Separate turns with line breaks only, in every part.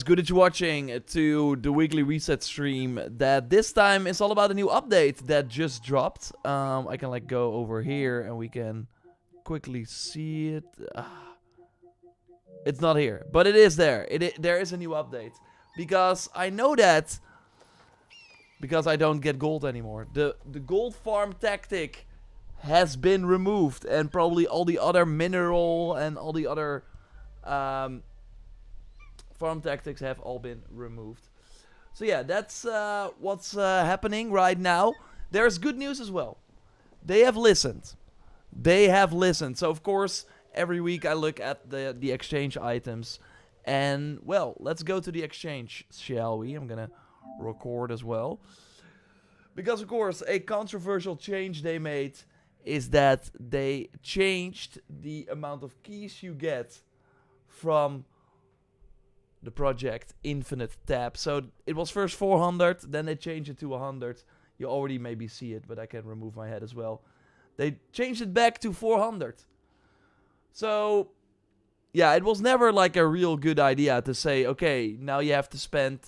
It's good that you're watching to the weekly reset stream that this time is all about a new update that just dropped. I can like go over here and we can quickly see it. It's not here, but it is there. There is a new update because I know that because I don't get gold anymore. The gold farm tactic has been removed, and probably all the other mineral and all the other farm tactics have all been removed. So yeah, that's what's happening right now. There's good news as well. They have listened. They have listened. So of course, every week I look at the exchange items. And well, let's go to the exchange, shall we? I'm gonna record as well. Because of course, a controversial change they made is that they changed the amount of keys you get from the project Infinite Tab. So it was first 400, then they changed it to 100. You already maybe see it, but I can remove my head as well. They changed it back to 400. So yeah, it was never like a real good idea to say, okay, now you have to spend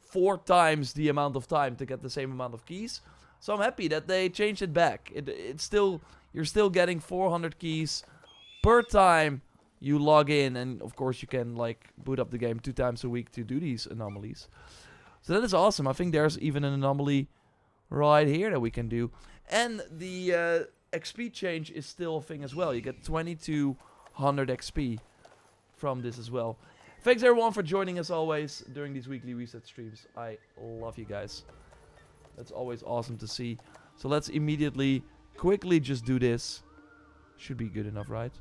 4 times the amount of time to get the same amount of keys. So I'm happy that they changed it back. It's still, you're still getting 400 keys per time you log in, and of course you can like boot up the game 2 times a week to do these anomalies. So that is awesome. I think there's even an anomaly right here that we can do. And the XP change is still a thing as well. You get 2200 XP from this as well. Thanks everyone for joining us always during these weekly reset streams. I love you guys. That's always awesome to see. So let's immediately, quickly just do this. Should be good enough, right?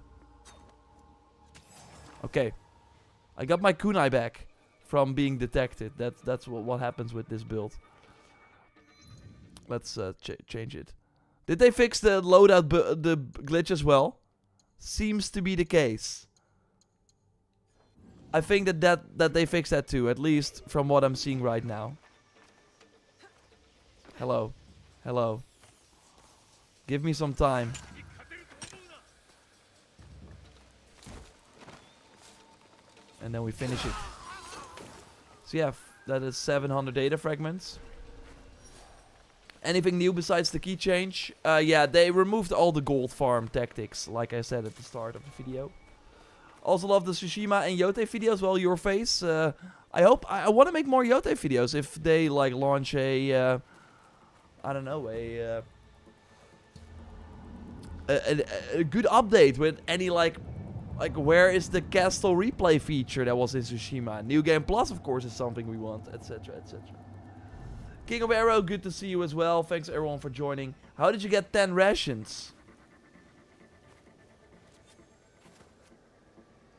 Okay. I got my kunai back from being detected. That's what happens with this build. Let's change it. Did they fix the loadout the glitch as well? Seems to be the case. I think that they fixed that too, at least from what I'm seeing right now. Hello. Hello. Give me some time. And then we finish it. So yeah, that is 700 data fragments. Anything new besides the key change? Yeah, they removed all the gold farm tactics, like I said at the start of the video. Also love the Tsushima and Yote videos. Well, your face. I want to make more Yote videos if they like launch a, I don't know, a good update with any like where is the castle replay feature that was in Tsushima. New Game Plus, of course, is something we want, etc, etc. King of Arrow, good to see you as well. Thanks everyone for joining. How did you get 10 rations?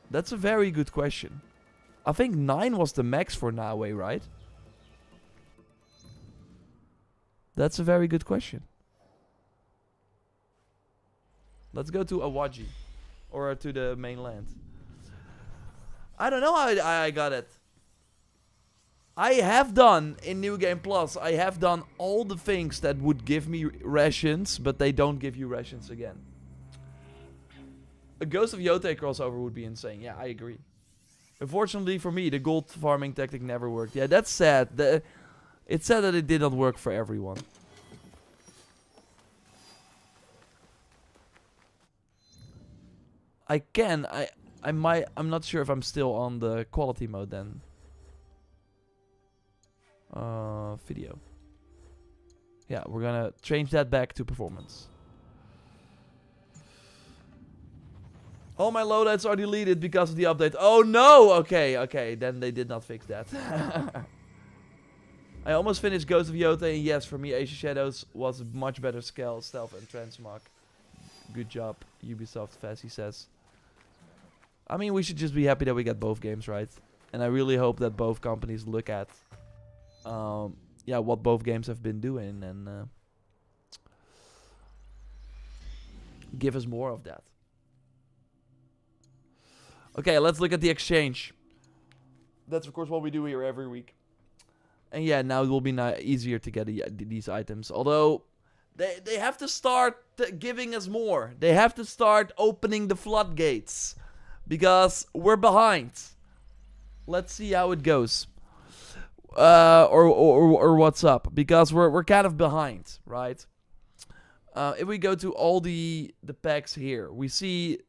That's a very good question. I think 9 was the max for Nawe, right? That's a very good question. Let's go to Awaji. Or to the mainland. I don't know how I got it. I have done, in New Game Plus, I have done all the things that would give me rations, but they don't give you rations again. A Ghost of Yote crossover would be insane. Yeah, I agree. Unfortunately for me, the gold farming tactic never worked. Yeah, that's sad. It's sad that it did not work for everyone. I'm not sure if I'm still on the quality mode then. Video. Yeah, we're gonna change that back to performance. All my loadouts are deleted because of the update. Oh no! Okay, then they did not fix that. I almost finished Ghost of Yote, and yes, for me, Ace of Shadows was a much better scale, stealth, and transmog. Good job, Ubisoft, Fassy says. I mean, we should just be happy that we get both games right. And I really hope that both companies look at yeah, what both games have been doing and give us more of that. Okay, let's look at the exchange. That's of course what we do here every week. And yeah, now it will be easier to get these items. Although, they have to start giving us more. They have to start opening the floodgates. Because we're behind. let's see how it goes. Or what's up, because we're kind of behind, right? If we go to all the packs here, we see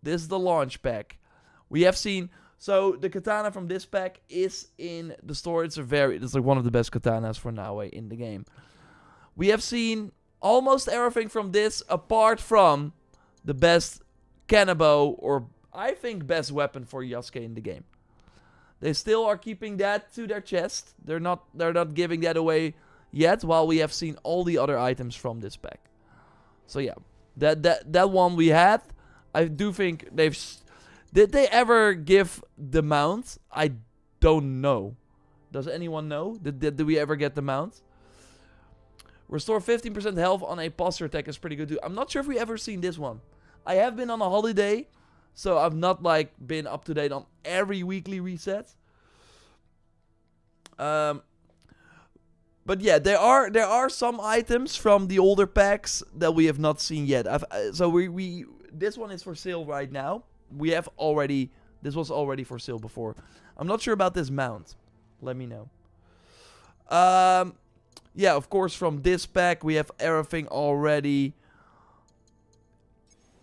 this is the launch pack. We have seen, so the katana from this pack is in the store. It's like one of the best katanas for now in the game. We have seen almost everything from this, apart from the best Kanabo, or I think best weapon for Yasuke in the game. They still are keeping that to their chest. They're not giving that away yet, while we have seen all the other items from this pack. So yeah, that one we had. I do think they've... Did they ever give the mount? I don't know. Does anyone know? Did we ever get the mount? Restore 15% health on a posture attack is pretty good too. I'm not sure if we ever seen this one. I have been on a holiday, so I've not like been up to date on every weekly reset. But yeah, there are some items from the older packs that we have not seen yet. This one is for sale right now. This was already for sale before. I'm not sure about this mount. Let me know. Yeah, of course, from this pack, we have everything already.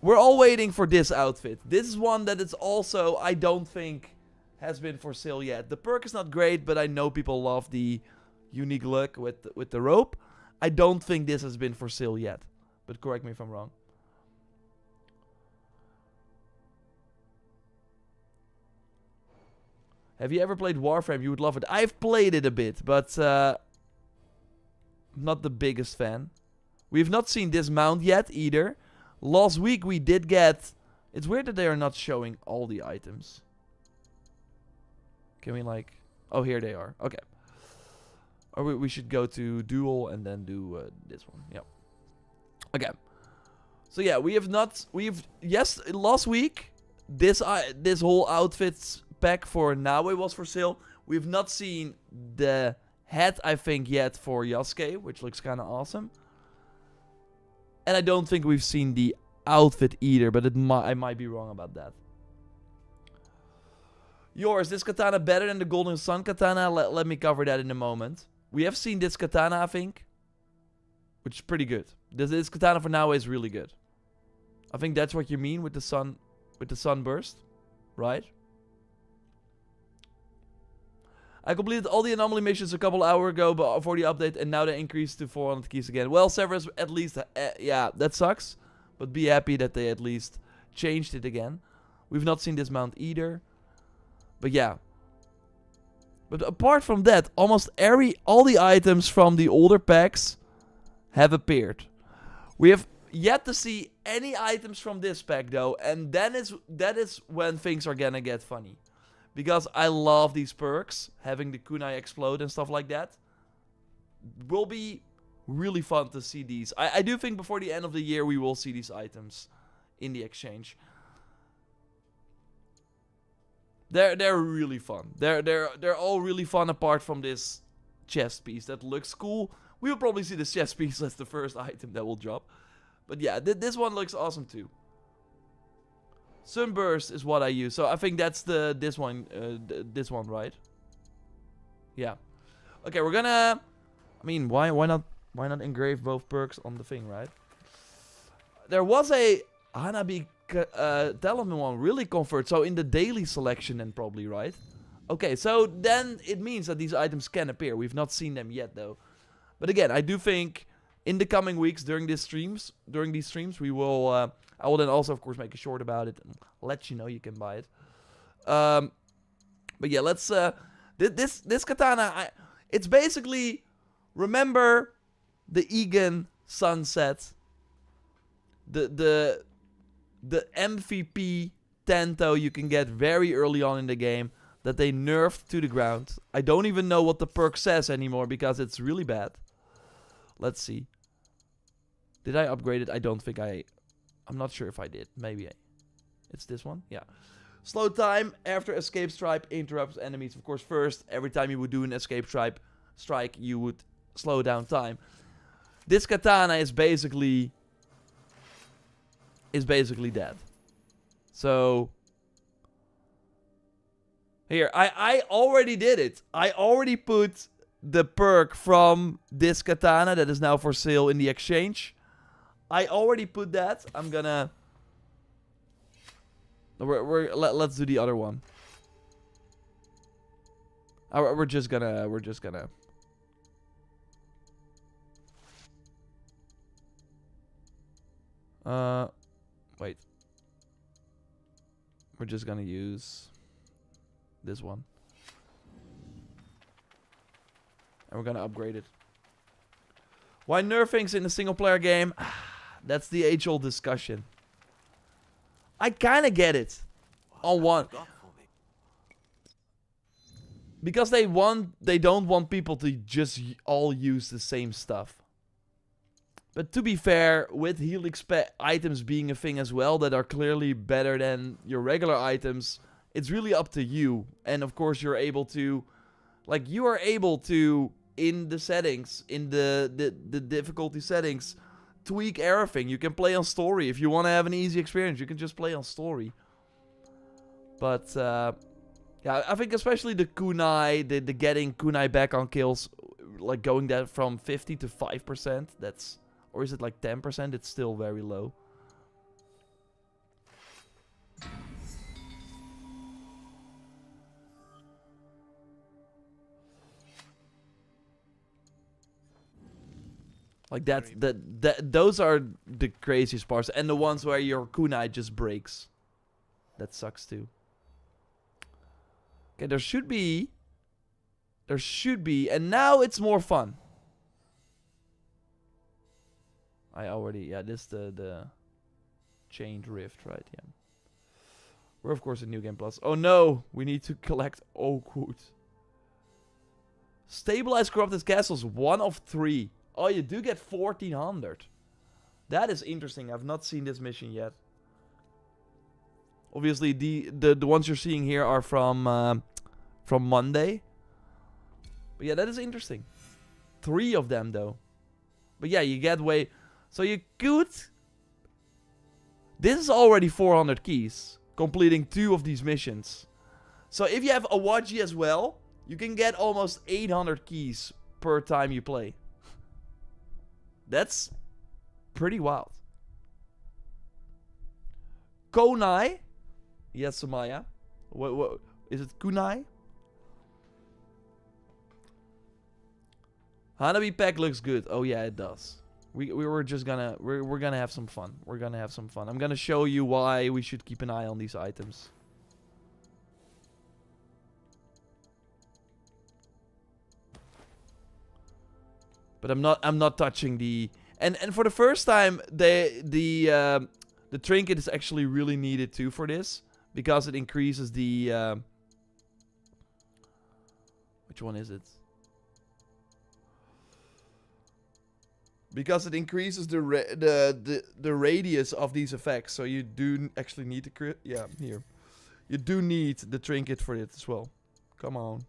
We're all waiting for this outfit. This is one that is also, I don't think, has been for sale yet. The perk is not great, but I know people love the unique look with the rope. I don't think this has been for sale yet. But correct me if I'm wrong. Have you ever played Warframe? You would love it. I've played it a bit, but... not the biggest fan. We've not seen this mount yet either. Last week we did get... It's weird that they are not showing all the items. Can we like... Oh, here they are. Okay. Or we should go to duel and then do this one. Yep. Okay. So yeah, we have not... Yes, last week, this whole outfits pack for Nawe was for sale. We've not seen the... hat, I think, yet for Yasuke, which looks kind of awesome. And I don't think we've seen the outfit either, but I might be wrong about that. Is this katana better than the Golden Sun katana? Let me cover that in a moment. We have seen this katana, I think, which is pretty good. This katana for now is really good. I think that's what you mean with the sunburst, right? I completed all the anomaly missions a couple hours ago for the update, and now they increased to 400 keys again. Well, Severus, at least, yeah, that sucks. But be happy that they at least changed it again. We've not seen this mount either. But yeah. But apart from that, almost all the items from the older packs have appeared. We have yet to see any items from this pack, though, and that is when things are gonna get funny. Because I love these perks, having the kunai explode and stuff like that. Will be really fun to see these. I do think before the end of the year we will see these items in the exchange. They're really fun. They're all really fun apart from this chest piece that looks cool. We will probably see this chest piece as the first item that will drop. But yeah, this one looks awesome too. Sunburst is what I use. So I think that's this one, right? Yeah. Okay, we're gonna... I mean, why not engrave both perks on the thing, right? There was a Hanabi Telemann one really convert. So in the daily selection then probably, right? Okay, so then it means that these items can appear. We've not seen them yet though. But again, I do think in the coming weeks during these streams, we will... I will then also, of course, make a short about it and let you know you can buy it. But yeah, let's... This katana, it's basically... Remember the Egan Sunset? The MVP Tento you can get very early on in the game that they nerfed to the ground. I don't even know what the perk says anymore because it's really bad. Let's see. Did I upgrade it? I don't think I'm not sure if I did. Maybe it's this one. Yeah. Slow time after escape strike interrupts enemies. Of course, first, every time you would do an escape strike, you would slow down time. This katana is basically dead. So Here, I already did it. I already put the perk from this katana that is now for sale in the exchange. I already put that. I'm gonna... Let's do the other one. We're just gonna... Wait. We're just gonna use this one. And we're gonna upgrade it. Why nerf things in a single player game? That's the age-old discussion. I kinda get it. On one. Because they don't want people to just all use the same stuff. But to be fair, with Helix items being a thing as well that are clearly better than your regular items, it's really up to you. And of course you're able to, like, you are able to, in the settings, in the difficulty settings, tweak everything. You can play on story. If you want to have an easy experience, you can just play on story. But, yeah, I think especially the kunai, the getting kunai back on kills, like going that from 50 to 5%, that's... Or is it like 10%? It's still very low. Like those are the craziest parts. And the ones where your kunai just breaks. That sucks too. Okay, there should be. And now it's more fun. Yeah, this the chained rift, right? Yeah. We're of course in New Game Plus. Oh no, we need to collect oak wood. Stabilize corrupted castles, 1 of 3. Oh, you do get 1400. That is interesting. I've not seen this mission yet. Obviously, the ones you're seeing here are from Monday. But yeah, that is interesting. 3 of them though. But yeah, you get way. So you could... This is already 400 keys, completing 2 of these missions. So if you have Awaji as well, you can get almost 800 keys per time you play. That's pretty wild. Konai. Yes, Sumaya. What is it? Kunai? Hanabi pack looks good. Oh yeah, it does. We were just gonna we're gonna have some fun. We're gonna have some fun. I'm gonna show you why we should keep an eye on these items. But I'm not touching the and for the first time the trinket is actually really needed too for this because it increases the which one is it? Because it increases the radius of these effects, so you do actually need to here. You do need the trinket for it as well. Come on.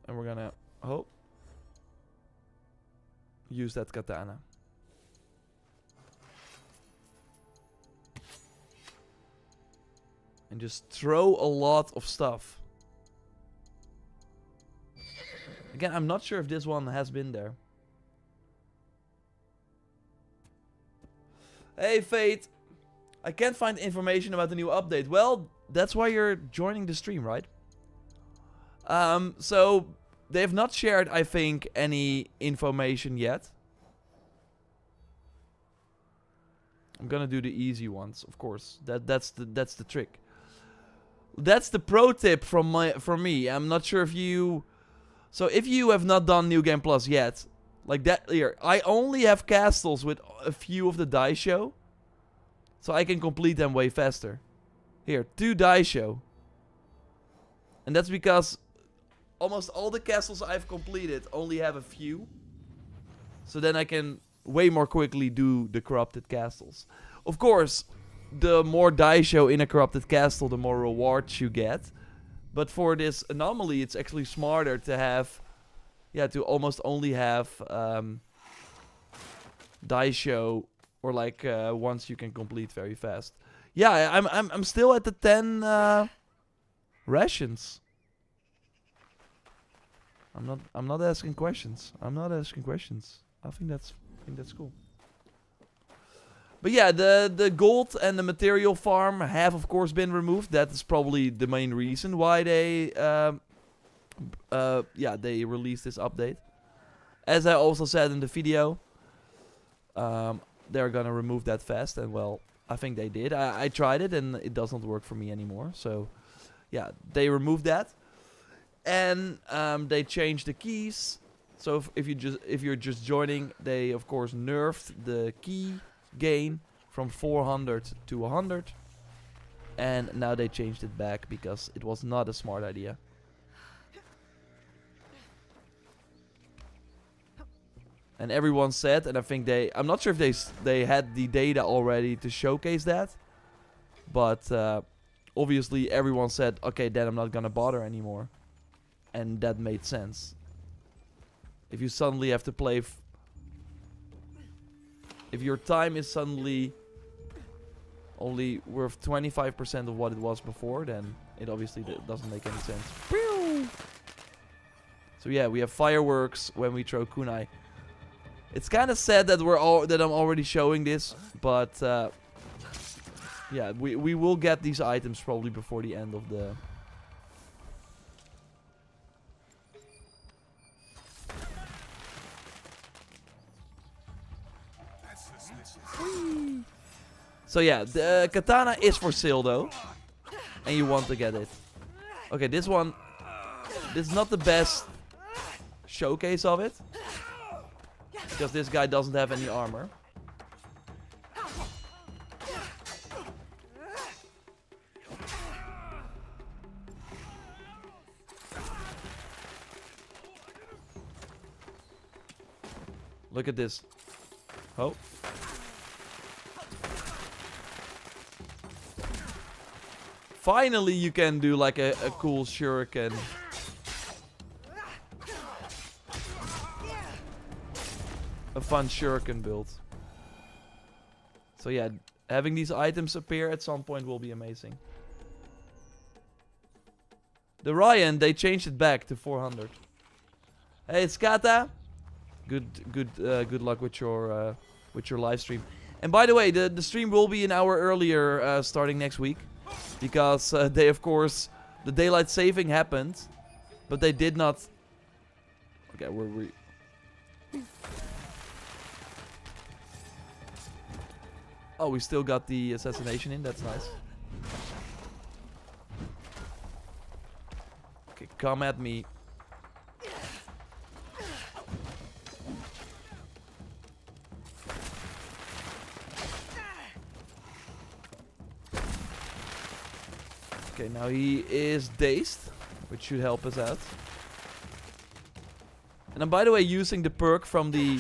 And we're gonna use that katana. And just throw a lot of stuff. Again, I'm not sure if this one has been there. Hey, Fate. I can't find information about the new update. Well, that's why you're joining the stream, right? So, they have not shared, I think, any information yet. I'm gonna do the easy ones, of course. That's the trick. That's the pro tip from me. I'm not sure if you... So if you have not done New Game Plus yet, like that here, I only have castles with a few of the die show. So I can complete them way faster. Here, 2 die show. And that's because almost all the castles I've completed only have a few. So then I can way more quickly do the corrupted castles. Of course, the more die show in a corrupted castle, the more rewards you get. But for this anomaly, it's actually smarter to have, to almost only have die show or like ones you can complete very fast. Yeah, I'm still at the 10 rations. I'm not asking questions. I'm not asking questions. I think that's cool. But yeah, the gold and the material farm have of course been removed. That is probably the main reason why they they released this update. As I also said in the video, they're gonna remove that fast, and well, I think they did. I tried it and it doesn't work for me anymore. So yeah, they removed that, and they changed the keys. So if you're just joining, they of course nerfed the key gain from 400 to 100, and now they changed it back because it was not a smart idea. And everyone said, and I think I'm not sure if they had the data already to showcase that, but obviously everyone said, okay, then I'm not gonna bother anymore, and that made sense. If you suddenly have to play, if your time is suddenly only worth 25% of what it was before, then it obviously doesn't make any sense. So yeah, we have fireworks when we throw kunai. It's kind of sad that I'm already showing this, but yeah, we will get these items probably before the end of the. So yeah, the katana is for sale though, and you want to get it. Okay, this is not the best showcase of it, because this guy doesn't have any armor. Look at this. Oh. Finally you can do like a cool shuriken. A fun shuriken build. So yeah, having these items appear at some point will be amazing. The Ryan, they changed it back to 400. Hey, it's Kata. Good luck with your live stream. And by the way, the stream will be an hour earlier starting next week, because they of course the daylight saving happened, but they did not. Okay, we. Oh, we still got the assassination in. That's nice. Okay, come at me. Okay, now he is dazed, which should help us out. And I'm, by the way, using the perk from the...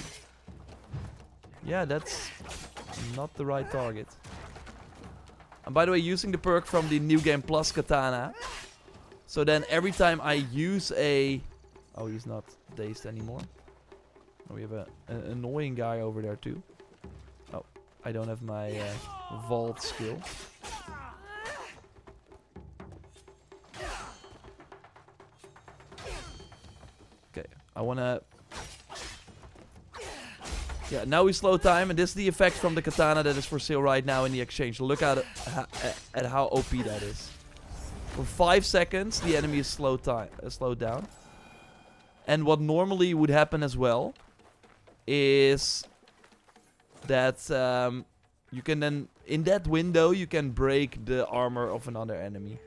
Yeah, that's not the right target. I'm, by the way, using the perk from the New Game Plus katana. So then every time I use a... Oh, he's not dazed anymore. Oh, we have an annoying guy over there too. Oh, I don't have my vault skill. Okay, I wanna... Yeah, now we slow time, and this is the effect from the katana that is for sale right now in the exchange. Look at how OP that is. For 5 seconds, the enemy is slowed down. And what normally would happen as well is that you can then, in that window, you can break the armor of another enemy.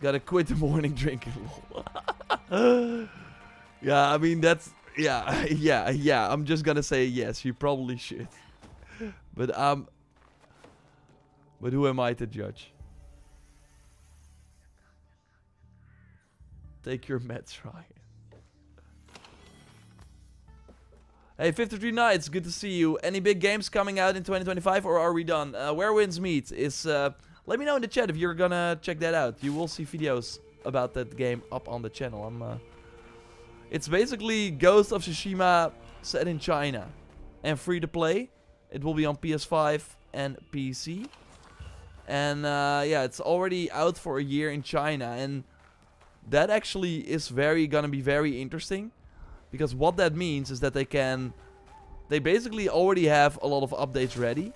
Gotta quit the morning drinking. Yeah, I mean, that's... Yeah, yeah. I'm just gonna say yes, you probably should. But who am I to judge? Take your meds, Ryan. Hey, 53 Nights, good to see you. Any big games coming out in 2025, or are we done? Where Winds Meet is... let me know in the chat if you're gonna check that out. You will see videos about that game up on the channel. It's basically Ghost of Tsushima set in China. And free to play. It will be on PS5 and PC. And yeah, it's already out for a year in China. And that actually is gonna be very interesting. Because what that means is that they basically already have a lot of updates ready.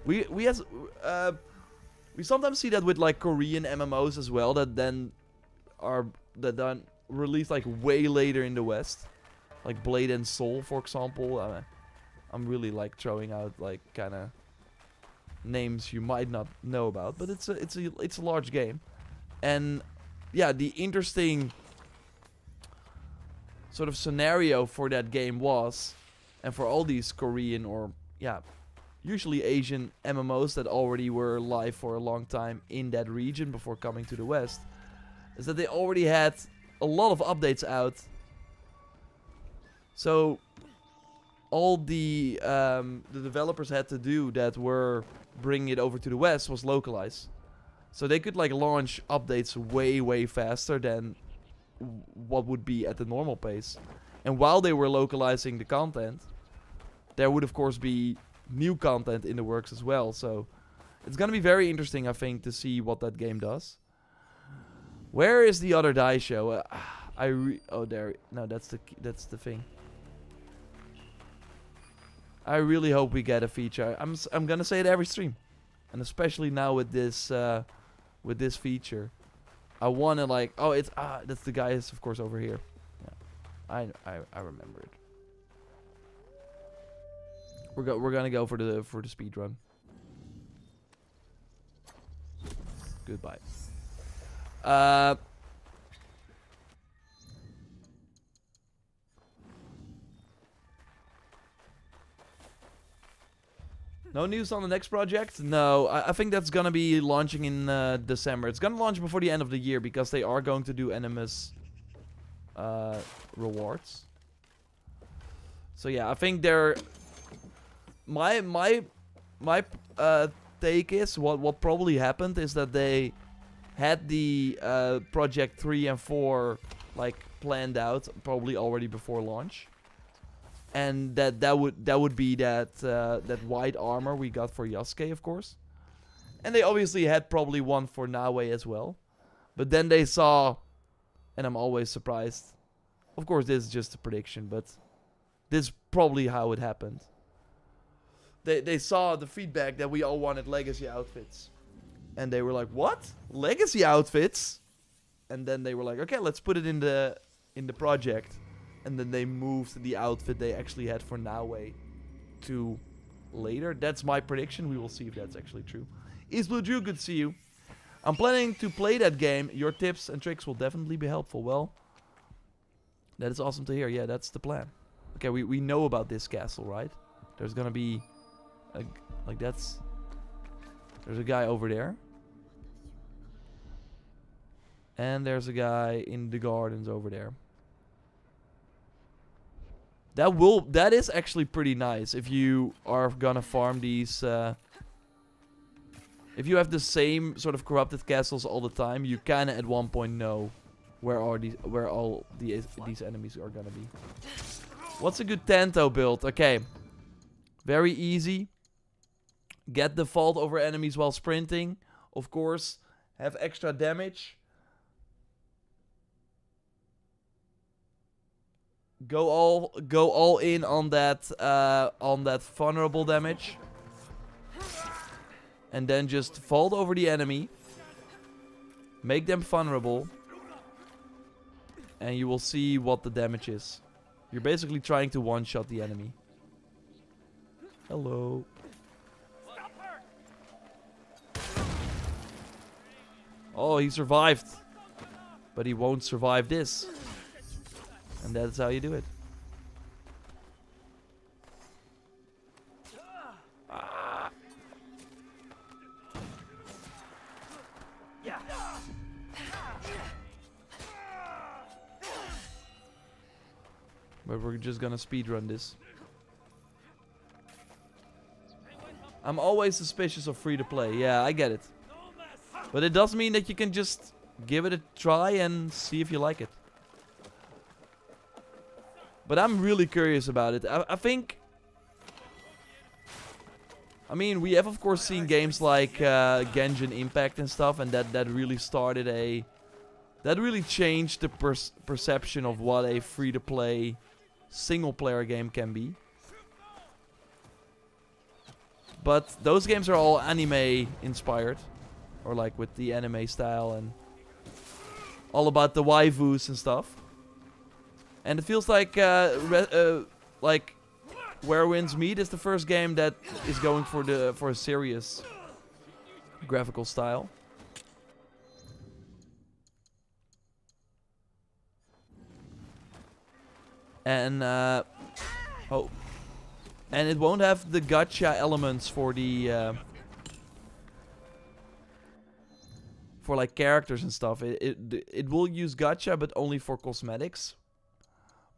We sometimes see that with like Korean MMOs as well, that then released like way later in the West, like Blade and Soul, for example. I'm really like throwing out like kind of names you might not know about, but it's a large game, and yeah, the interesting sort of scenario for that game was, and for all these Korean or yeah, usually Asian MMOs that already were live for a long time in that region before coming to the West, is that they already had a lot of updates out. So all the developers had to do that were bringing it over to the West was localize. So they could like launch updates way faster than what would be at the normal pace. And while they were localizing the content, there would of course be new content in the works as well. So it's gonna be very interesting, I think, to see what that game does. Where is the other die show? Oh, there. No, that's the thing. I really hope we get a feature. I'm gonna say it every stream, and especially now with this feature, I wanna like. Oh, it's that's the guy is of course over here. Yeah, I remember it. We're gonna go for the speed run. Goodbye. No news on the next project? No, I think that's gonna be launching in December. It's gonna launch before the end of the year because they are going to do Animus rewards. So yeah, I think they're my take is what probably happened is that they had the project 3 and 4 like planned out probably already before launch. And that would be that white armor we got for Yasuke, of course. And they obviously had probably one for Naue as well. But then they saw, and I'm always surprised. Of course, this is just a prediction, but this is probably how it happened. They saw the feedback that we all wanted legacy outfits. And they were like, what? Legacy outfits? And then they were like, okay, let's put it in the project. And then they moved the outfit they actually had for Naue to later. That's my prediction. We will see if that's actually true. East Blue Drew, good to see you. I'm planning to play that game. Your tips and tricks will definitely be helpful. Well, that is awesome to hear. Yeah, that's the plan. Okay, we know about this castle, right? There's gonna be there's a guy over there. And there's a guy in the gardens over there. That is actually pretty nice if you are gonna farm these. If you have the same sort of corrupted castles all the time, you kinda at one point know where all these enemies are gonna be. What's a good Tanto build? Okay, very easy. Get the fault over enemies while sprinting. Of course, have extra damage. Go all in on that vulnerable damage. And then just vault over the enemy. Make them vulnerable. And you will see what the damage is. You're basically trying to one-shot the enemy. Hello. Oh, he survived. But he won't survive this. And that's how you do it. But we're just gonna speedrun this. I'm always suspicious of free to play. Yeah, I get it. But it does mean that you can just give it a try and see if you like it. But I'm really curious about it. I think... I mean, we have of course seen games like Genshin Impact and stuff, and that really started a... That really changed the perception of what a free-to-play single-player game can be. But those games are all anime-inspired. Or like with the anime style and... all about the waifus and stuff. And it feels like... like... Where Winds Meet is the first game that is going for a serious graphical style. And oh, and it won't have the gacha elements for the for like characters and stuff. It will use gacha, but only for cosmetics.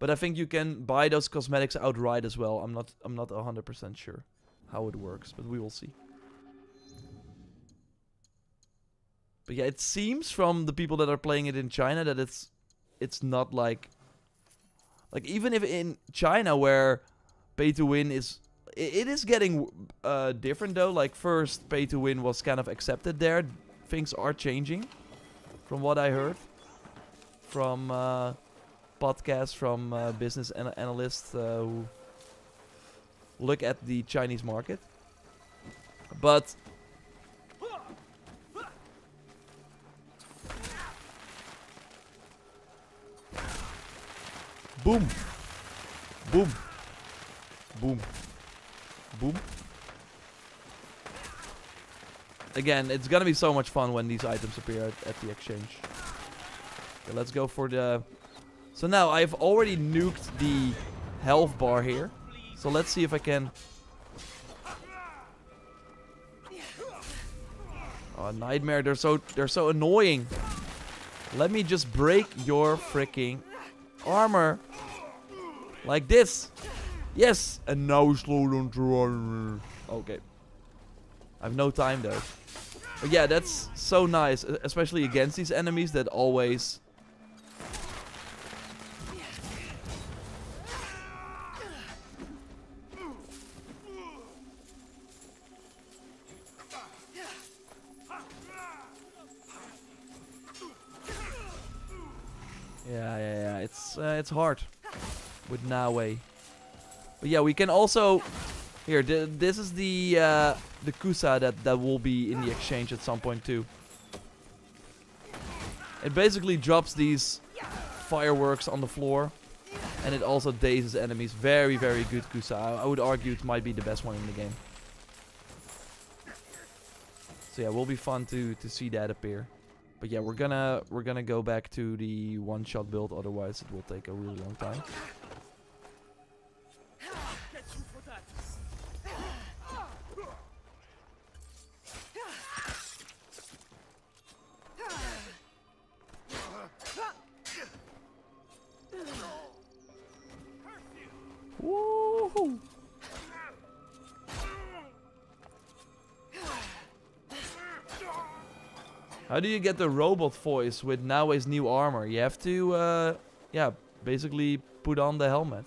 But I think you can buy those cosmetics outright as well. I'm not 100% sure how it works, but we will see. But yeah, it seems from the people that are playing it in China that it's not like even if in China where pay to win is it is getting different though. Like first pay to win was kind of accepted there. Things are changing from what I heard from podcasts from business analysts who look at the Chinese market. But boom, boom, boom, boom. Again, it's gonna be so much fun when these items appear at the exchange. Okay, let's go for the... So now I've already nuked the health bar here. So let's see if I can... Oh, Nightmare, they're so annoying. Let me just break your freaking armor. Like this. Yes. And now slow down to run. Okay. I have no time though. But yeah, that's so nice. Especially against these enemies that always... Yeah. It's hard with Nawe. But yeah, we can also... Here, this is the Kusa that will be in the exchange at some point too. It basically drops these fireworks on the floor. And it also dazes enemies. Very, very good Kusa. I would argue it might be the best one in the game. So yeah, it will be fun to see that appear. But yeah, we're gonna go back to the one-shot build, otherwise it will take a really long time. Woohoo! How do you get the robot voice with Nawe's new armor? You have to, yeah, basically put on the helmet.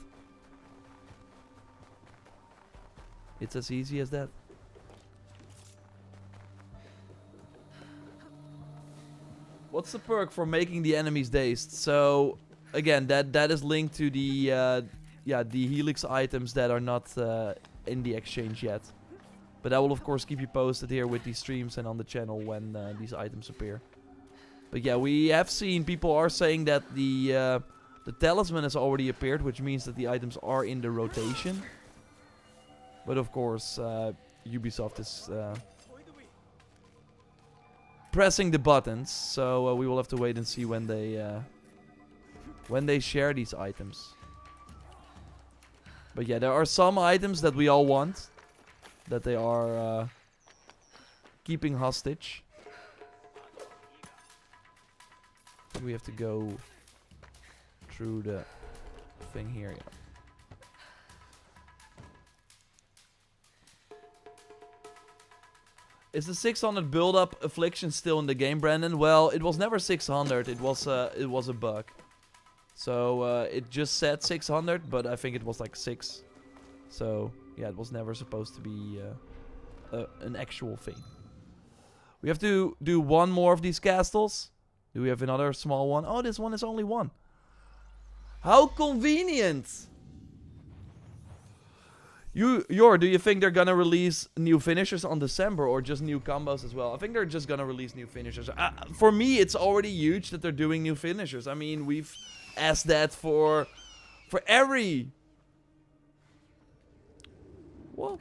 It's as easy as that. What's the perk for making the enemies dazed? So, again, that is linked to the, yeah, the Helix items that are not in the exchange yet. But I will of course keep you posted here with these streams and on the channel when these items appear. But yeah, we have seen people are saying that the talisman has already appeared, which means that the items are in the rotation. But of course, Ubisoft is pressing the buttons, so we will have to wait and see when they share these items. But yeah, there are some items that we all want. That they are keeping hostage. We have to go through the thing here. Yeah. Is the 600 build-up affliction still in the game, Brandon? Well, it was never 600. It was a bug. So it just said 600, but I think it was like 6. So yeah, it was never supposed to be an actual thing. We have to do one more of these castles. Do we have another small one? Oh, this one is only one. How convenient! Do you think they're gonna release new finishers on December or just new combos as well? I think they're just gonna release new finishers. For me, it's already huge that they're doing new finishers. I mean, we've asked that for every... What?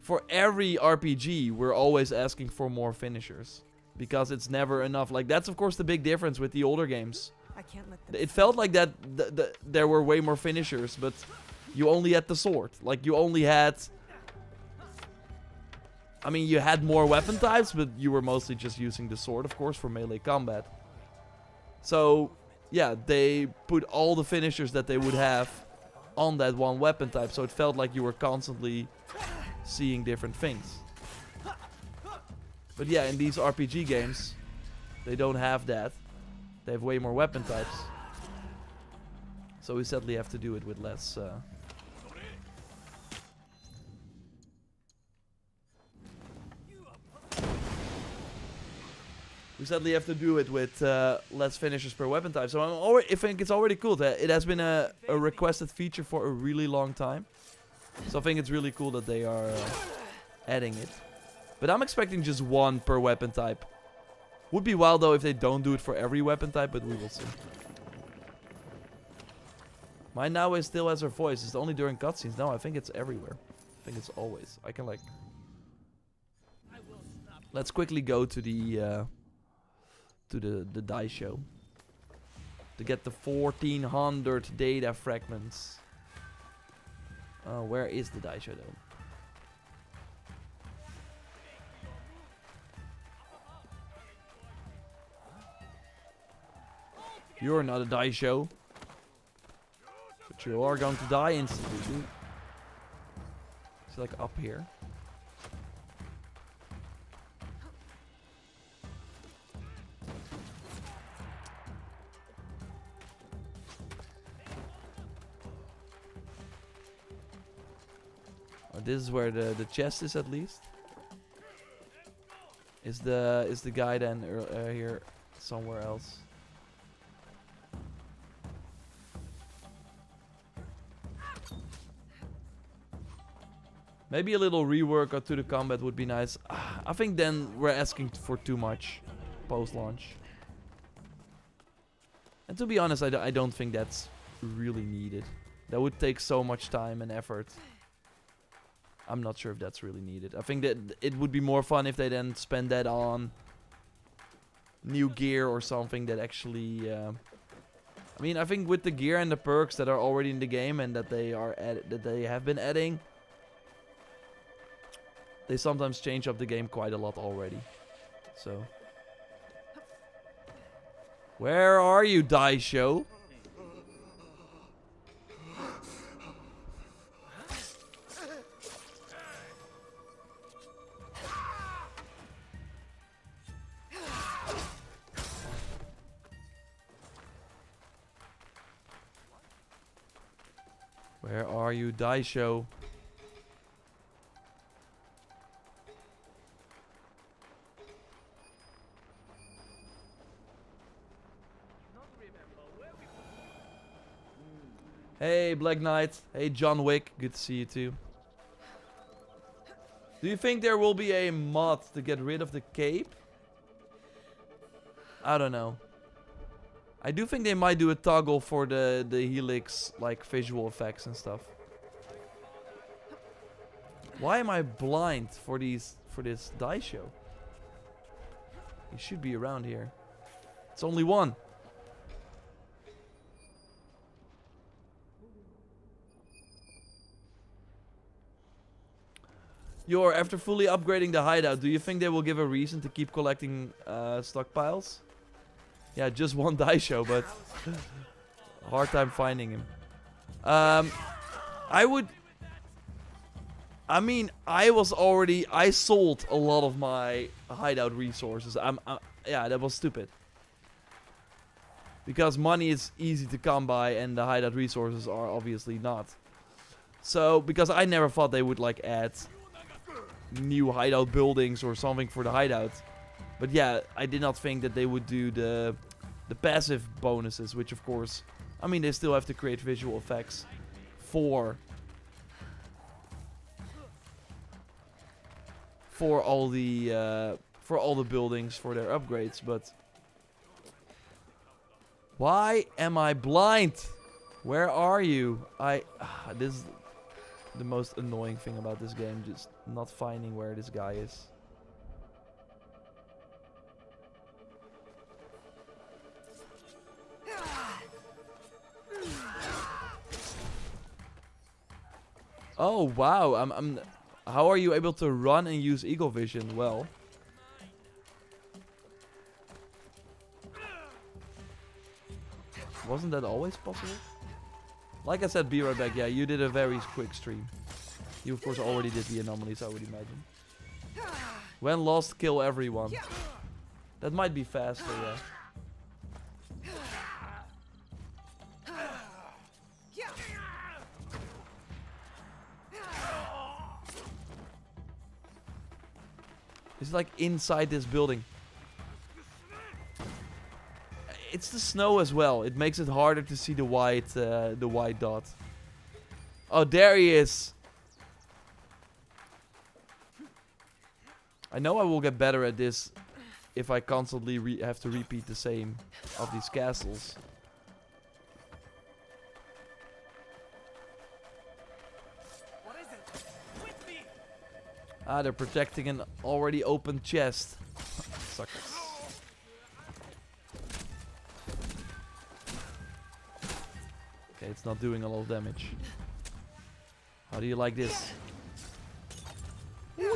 For every RPG, we're always asking for more finishers. Because it's never enough. Like, that's of course the big difference with the older games.
I can't let them
It felt like that there were way more finishers, but... You only had the sword. Like, you only had... I mean, you had more weapon types, but you were mostly just using the sword, of course, for melee combat. So, yeah, they put all the finishers that they would have on that one weapon type. So it felt like you were constantly seeing different things. But yeah, in these RPG games, they don't have that. They have way more weapon types. So we sadly have to do it with less... We sadly have to do it with less finishers per weapon type. So I think it's already cool. That it has been a requested feature for a really long time. So I think it's really cool that they are adding it. But I'm expecting just one per weapon type. Would be wild though if they don't do it for every weapon type, but we will see. Mine now is still has her voice. Is it only during cutscenes? No, I think it's everywhere. I think it's always. I can like... Let's quickly go to the die show. To get the 1400 data fragments. Where is the die show though? You're not a die show. But you are going to die instantly, dude. It's like up here. Oh, this is where the chest is at least. Is the guy then here somewhere else? Maybe a little rework to the combat would be nice. I think then we're asking for too much post-launch. And to be honest, I don't think that's really needed. That would take so much time and effort. I'm not sure if that's really needed. I think that it would be more fun if they then spend that on new gear or something that actually... I mean, I think with the gear and the perks that are already in the game and that they have been adding... They sometimes change up the game quite a lot already. So. Where are you, Die Show? Where are you, Die Show? Hey, Black Knight. Hey, John Wick. Good to see you too. Do you think there will be a mod to get rid of the cape? I don't know. I do think they might do a toggle for the helix, like visual effects and stuff. Why am I blind for this die show? He should be around here. It's only one. After fully upgrading the hideout, do you think they will give a reason to keep collecting stockpiles? Yeah, just one die show, but hard time finding him. I sold a lot of my hideout resources. Yeah, that was stupid. Because money is easy to come by and the hideout resources are obviously not. So, because I never thought they would like add new hideout buildings or something for the hideout. But yeah, I did not think that they would do the passive bonuses, which of course, I mean, they still have to create visual effects for all the buildings for their upgrades, but why am I blind? Where are you? This is the most annoying thing about this game, just not finding where this guy is. Oh wow, how are you able to run and use eagle vision? Well, wasn't that always possible? Like I said, be right back. Yeah, you did a very quick stream. You of course already did the anomalies, I would imagine. When lost, kill everyone. That might be faster, yeah. It's like inside this building. It's the snow as well. It makes it harder to see the white dot. Oh, there he is. I know I will get better at this if I constantly have to repeat the same of these castles. Ah, they're protecting an already open chest. Suckers. Okay, it's not doing a lot of damage. How do you like this? Okay,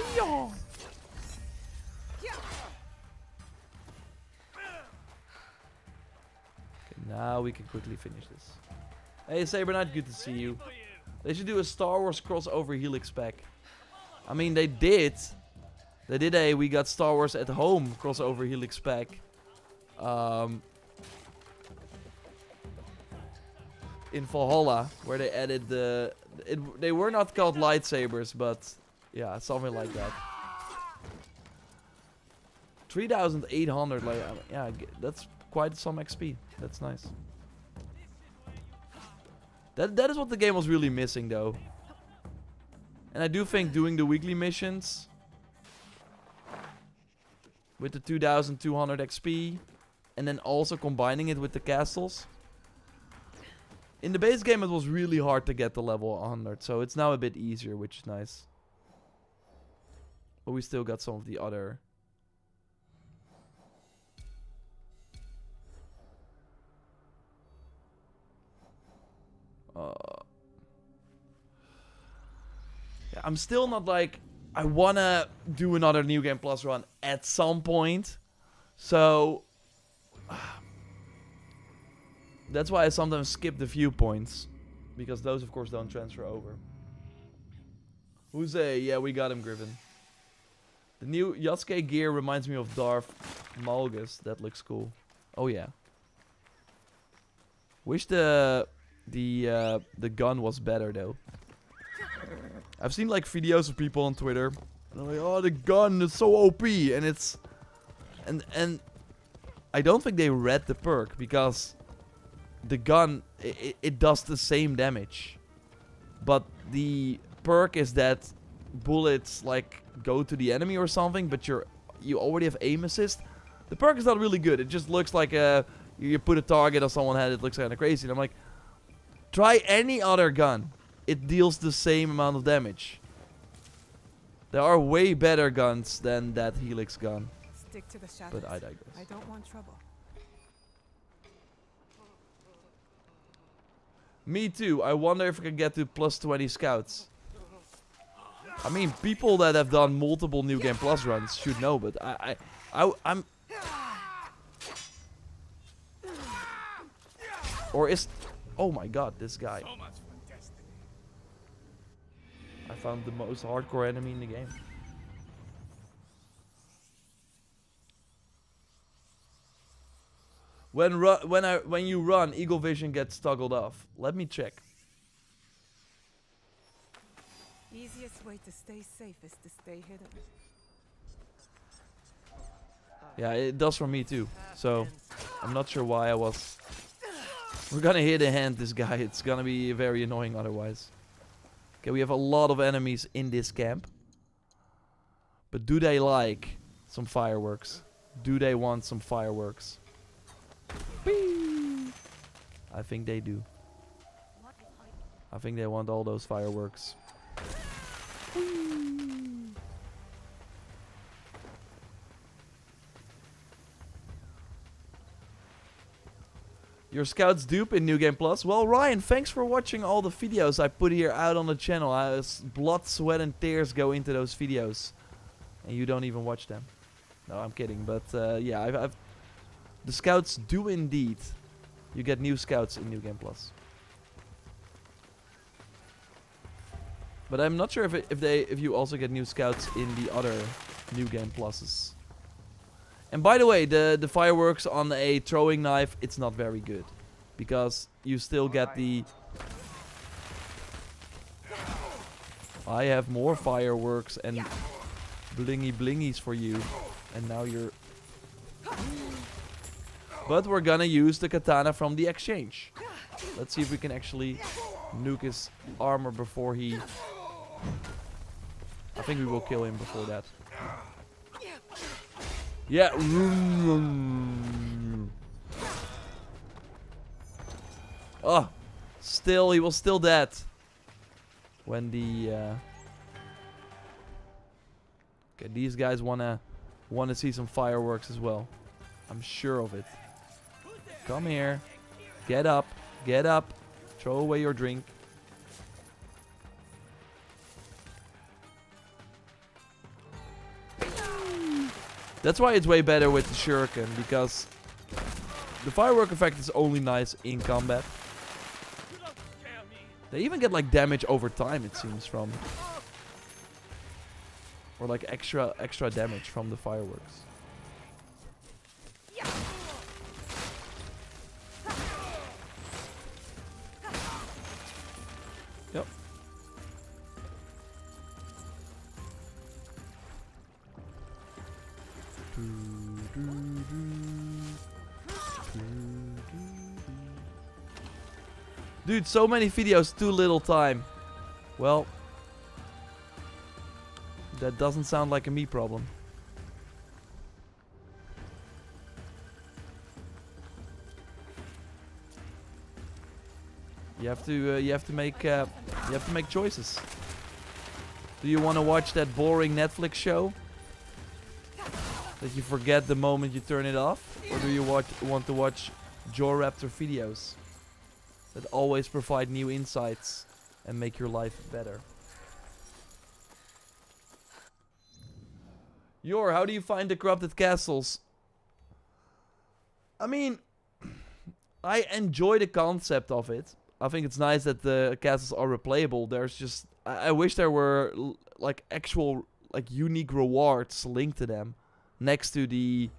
now we can quickly finish this. Hey, Saber Knight, good to see you. They should do a Star Wars crossover Helix pack. I mean, they did. They did a We Got Star Wars at Home crossover Helix pack. In Valhalla, where they added they were not called lightsabers, but yeah, something like that. 3,800, like, yeah, that's quite some XP. That's nice. That is what the game was really missing, though. And I do think doing the weekly missions with the 2,200 XP and then also combining it with the castles. In the base game, it was really hard to get to level 100, so it's now a bit easier, which is nice. But we still got some of the other... yeah, I'm still not like... I wanna do another New Game Plus run at some point. So... that's why I sometimes skip the viewpoints. Because those, of course, don't transfer over. Who's a... yeah, we got him, Griffin. The new Yasuke gear reminds me of Darth Malgus. That looks cool. Oh, yeah. Wish the gun was better, though. I've seen, like, videos of people on Twitter. And they're like, oh, the gun is so OP. And it's... And I don't think they read the perk. Because... the gun, it does the same damage. But the perk is that bullets, like, go to the enemy or something, but you already have aim assist. The perk is not really good. It just looks like you put a target on someone's head, it looks kind of crazy. And I'm like, try any other gun. It deals the same amount of damage. There are way better guns than that Helix gun.
Stick to the shadows.
But I digress.
I don't want trouble.
Me too. I wonder if I can get to plus 20 scouts. I mean, people that have done multiple New Game Plus runs should know, but I'm... Or is... oh my god, this guy. I found the most hardcore enemy in the game. When you run, eagle vision gets toggled off. Let me check.
Easiest way to stay safe is to stay hidden.
Yeah, it does for me too. So, I'm not sure why I was... We're gonna hit a hand this guy. It's gonna be very annoying otherwise. Okay, we have a lot of enemies in this camp. But do they like some fireworks? Do they want some fireworks? Whee! I think they do. I think they want all those fireworks. Your scouts dupe in New Game Plus. Well, Ryan, thanks for watching all the videos I put here out on the channel. Blood, sweat, and tears go into those videos, and you don't even watch them. No, I'm kidding. But yeah, I've the scouts do indeed. You get new scouts in New Game Plus. But I'm not sure if you also get new scouts in the other New Game Pluses. And by the way, the fireworks on a throwing knife, it's not very good. Because you still get the... I have more fireworks and blingy blingies for you. And now you're... But we're gonna use the katana from the exchange. Let's see if we can actually nuke his armor before he... I think we will kill him before that. Yeah. Oh, still, he was still dead. When the okay, these guys wanna see some fireworks as well. I'm sure of it. Come here. Get up. Get up. Throw away your drink. That's why it's way better with the shuriken, because the firework effect is only nice in combat. They even get like damage over time, it seems, from... Or like extra damage from the fireworks. Yep. Dude, so many videos, too little time. Well, that doesn't sound like a me problem. You have to make choices. Do you want to watch that boring Netflix show that you forget the moment you turn it off, or do you want to watch JorRaptor videos that always provide new insights and make your life better? Yor, how do you find the corrupted castles? I mean, I enjoy the concept of it. I think it's nice that the castles are replayable. There's just... I wish there were like actual like unique rewards linked to them next to the...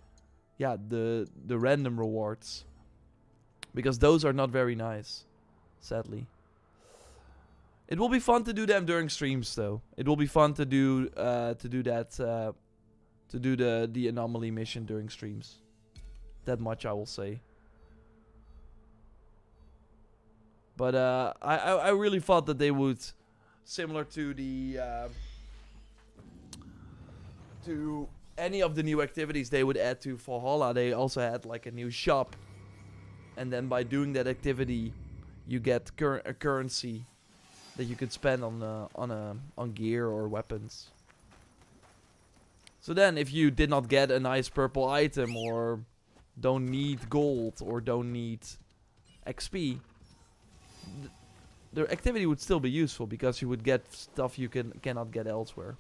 Yeah, the random rewards. Because those are not very nice, sadly. It will be fun to do them during streams, though. It will be fun to do that, to do the anomaly mission during streams. That much I will say. But I really thought that they would, similar to the to any of the new activities they would add to Valhalla, they also had like a new shop, and then by doing that activity, you get a currency that you could spend on gear or weapons. So then, if you did not get a nice purple item, or don't need gold, or don't need XP, the activity would still be useful, because you would get stuff you cannot get elsewhere.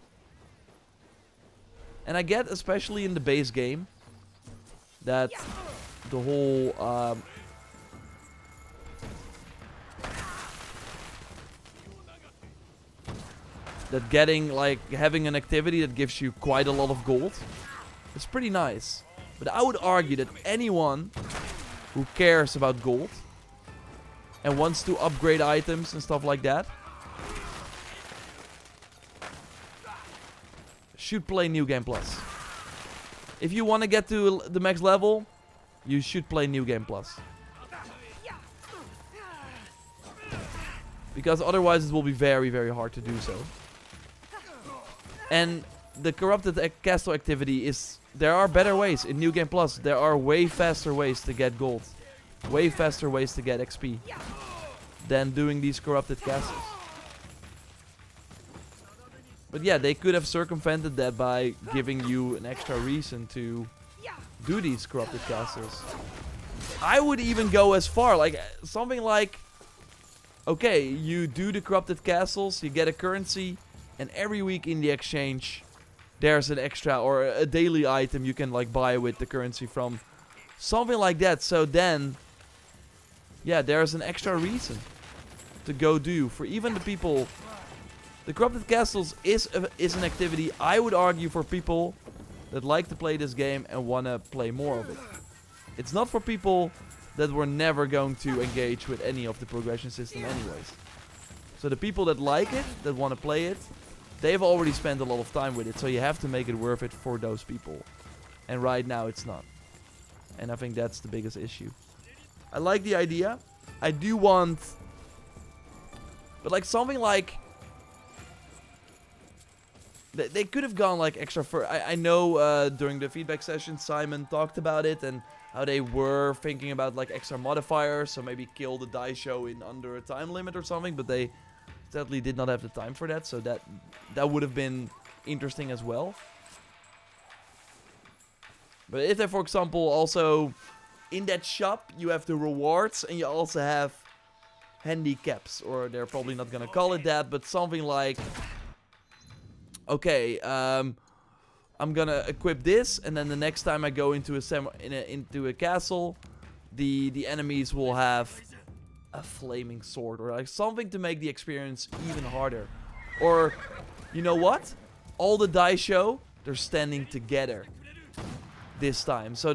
And I get, especially in the base game, that the whole that getting, like, having an activity that gives you quite a lot of gold is pretty nice. But I would argue that anyone who cares about gold and wants to upgrade items and stuff like that should play New Game Plus. If you want to get to the max level, you should play New Game Plus. Because otherwise it will be very, very hard to do so. And the corrupted castle activity is... There are better ways in New Game Plus. There are way faster ways to get gold. Way faster ways to get XP. Than doing these corrupted castles. But yeah, they could have circumvented that by giving you an extra reason to do these corrupted castles. I would even go as far, like something like, okay, you do the corrupted castles, you get a currency, and every week in the exchange, there's an extra or a daily item you can like buy with the currency from. Something like that. So then, yeah, there's an extra reason to go do for even the people. The corrupted castles is an activity, I would argue, for people that like to play this game and want to play more of it. It's not for people that were never going to engage with any of the progression system anyways. So the people that like it, that want to play it, they've already spent a lot of time with it. So you have to make it worth it for those people. And right now it's not. And I think that's the biggest issue. I like the idea. I do want... But like something like... They could have gone like extra for... I know during the feedback session Simon talked about it and how they were thinking about like extra modifiers. So maybe kill the die show in under a time limit or something. But they sadly did not have the time for that. So that would have been interesting as well. But if they, for example, also in that shop you have the rewards and you also have handicaps. Or they're probably not going to call it that. But something like... Okay, I'm gonna equip this, and then the next time I go into a castle, the enemies will have a flaming sword or like something to make the experience even harder. Or, you know what? All the die show, they're standing together this time. So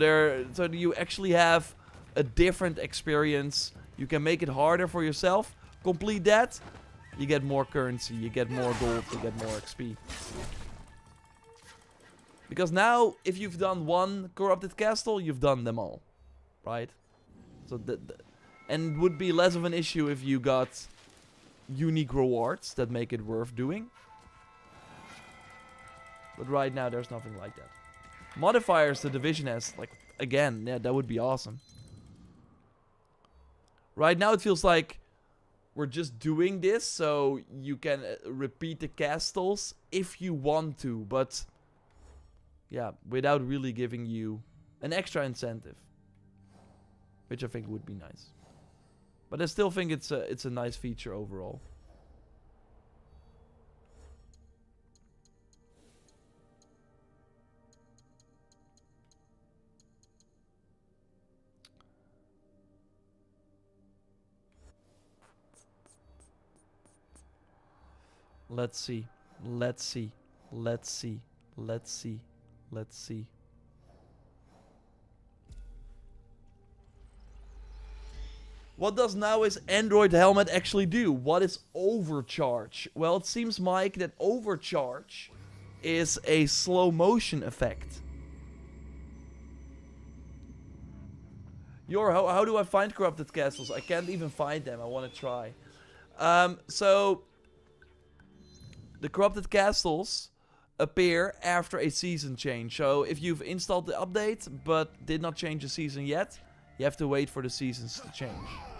you actually have a different experience. You can make it harder for yourself. Complete that. You get more currency, you get more gold, you get more XP. Because now, if you've done one corrupted castle, you've done them all. Right? So and it would be less of an issue if you got unique rewards that make it worth doing. But right now, there's nothing like that. Modifiers the Division has, like, again, yeah, that would be awesome. Right now, it feels like we're just doing this so you can repeat the castles if you want to, but yeah, without really giving you an extra incentive, which I think would be nice. But I still think it's a nice feature overall. Let's see. Let's see. Let's see. Let's see. Let's see. What does now is Android Helmet actually do? What is overcharge? Well, it seems, Mike, that overcharge is a slow motion effect. How do I find corrupted castles? I can't even find them. I want to try. So... The corrupted castles appear after a season change. So if you've installed the update but did not change the season yet, you have to wait for the seasons to change.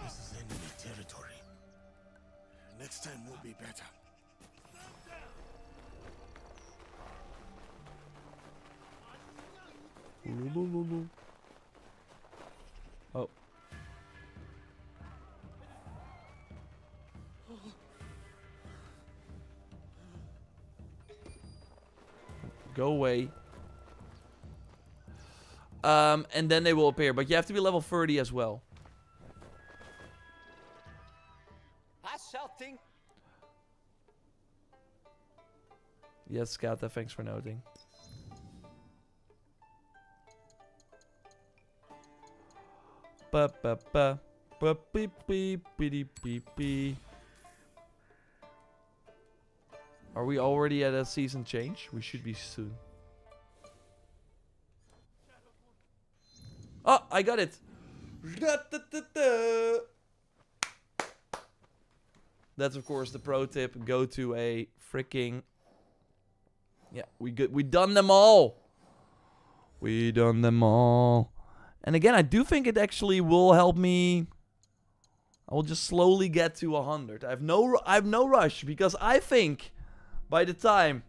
This is enemy territory. Next time will be better.
Oh. Go away. And then they will appear. But you have to be level 30 as well.
Shouting.
Yes, Kata, thanks for noting. ba ba ba ba beep beep beep beep beep. Are we already at a season change? We should be soon. Oh, I got it. That's of course the pro tip. Go to a freaking... Yeah, we done them all. We done them all. And again, I do think it actually will help me. I will just slowly get to 100. I have no rush because I think by the time,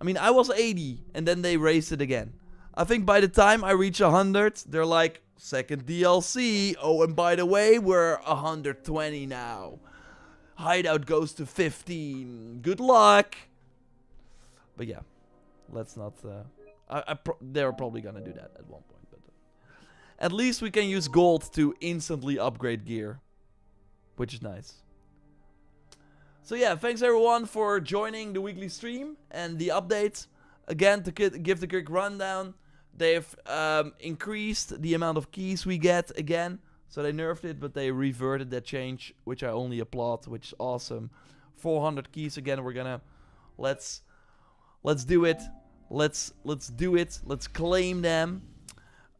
I mean, I was 80 and then they raised it again. I think by the time I reach 100, they're like, second DLC. Oh, and by the way, we're 120 now. Hideout goes to 15. Good luck. But yeah, let's not. They're probably gonna do that at one point. But at least we can use gold to instantly upgrade gear, which is nice. So yeah, thanks everyone for joining the weekly stream and the updates. Again, to give the quick rundown, they've increased the amount of keys we get again. So they nerfed it, but they reverted that change, which I only applaud, which is awesome. 400 keys again. We're gonna let's do it. Let's do it. Let's claim them.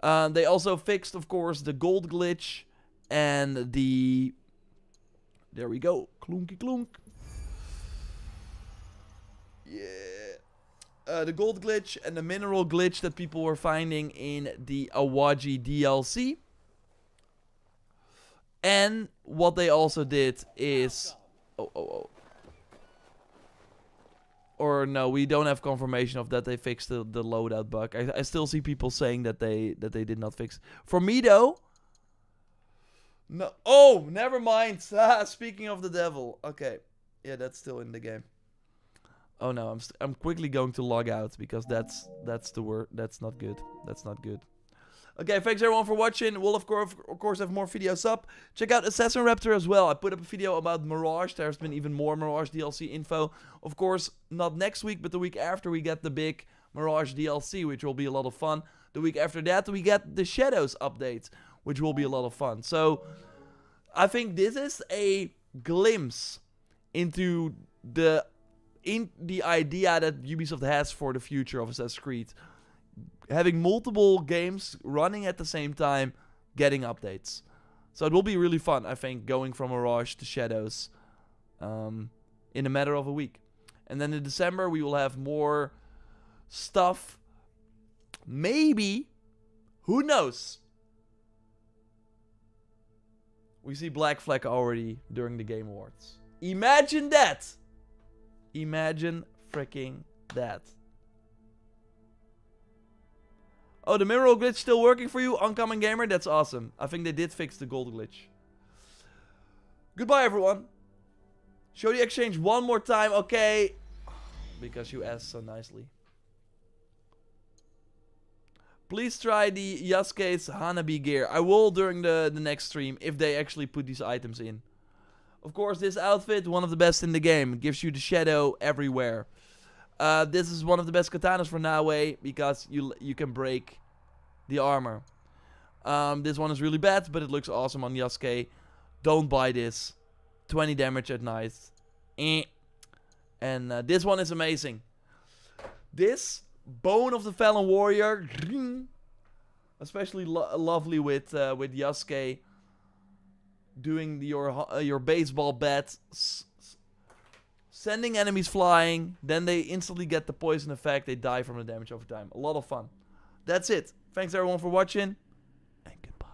They also fixed, of course, the gold glitch and the. There we go. Clunky clunk. Yeah. The gold glitch and the mineral glitch that people were finding in the Awaji DLC. And what they also did is... Or no, we don't have confirmation of that they fixed the loadout bug. I still see people saying that they did not fix. For me though... No. Oh, never mind. Speaking of the devil. Okay. Yeah, that's still in the game. Oh no, I'm quickly going to log out because that's the word. That's not good. That's not good. Okay, thanks everyone for watching. We'll of course have more videos up. Check out JorRaptor as well. I put up a video about Mirage. There's been even more Mirage DLC info. Of course, not next week, but the week after we get the big Mirage DLC, which will be a lot of fun. The week after that, we get the Shadows update, which will be a lot of fun. So, I think this is a glimpse into the idea that Ubisoft has for the future of Assassin's Creed. Having multiple games running at the same time, getting updates. So it will be really fun, I think, going from Mirage to Shadows in a matter of a week. And then in December, we will have more stuff. Maybe. Who knows? We see Black Flag already during the Game Awards. Imagine that! Imagine freaking that. Oh, the mineral glitch still working for you, Oncoming Gamer? That's awesome. I think they did fix the gold glitch. Goodbye, everyone. Show the exchange one more time, okay? Because you asked so nicely. Please try the Yasuke's Hanabi gear. I will during the next stream if they actually put these items in. Of course, this outfit, one of the best in the game. It gives you the shadow everywhere. This is one of the best katanas for Naue because you can break the armor. This one is really bad, but it looks awesome on Yasuke. Don't buy this. 20 damage at night. And this one is amazing. This Bone of the Fallen Warrior, especially lovely with Yasuke doing your baseball bat. Sending enemies flying, then they instantly get the poison effect, they die from the damage over time. A lot of fun. That's it. Thanks everyone for watching.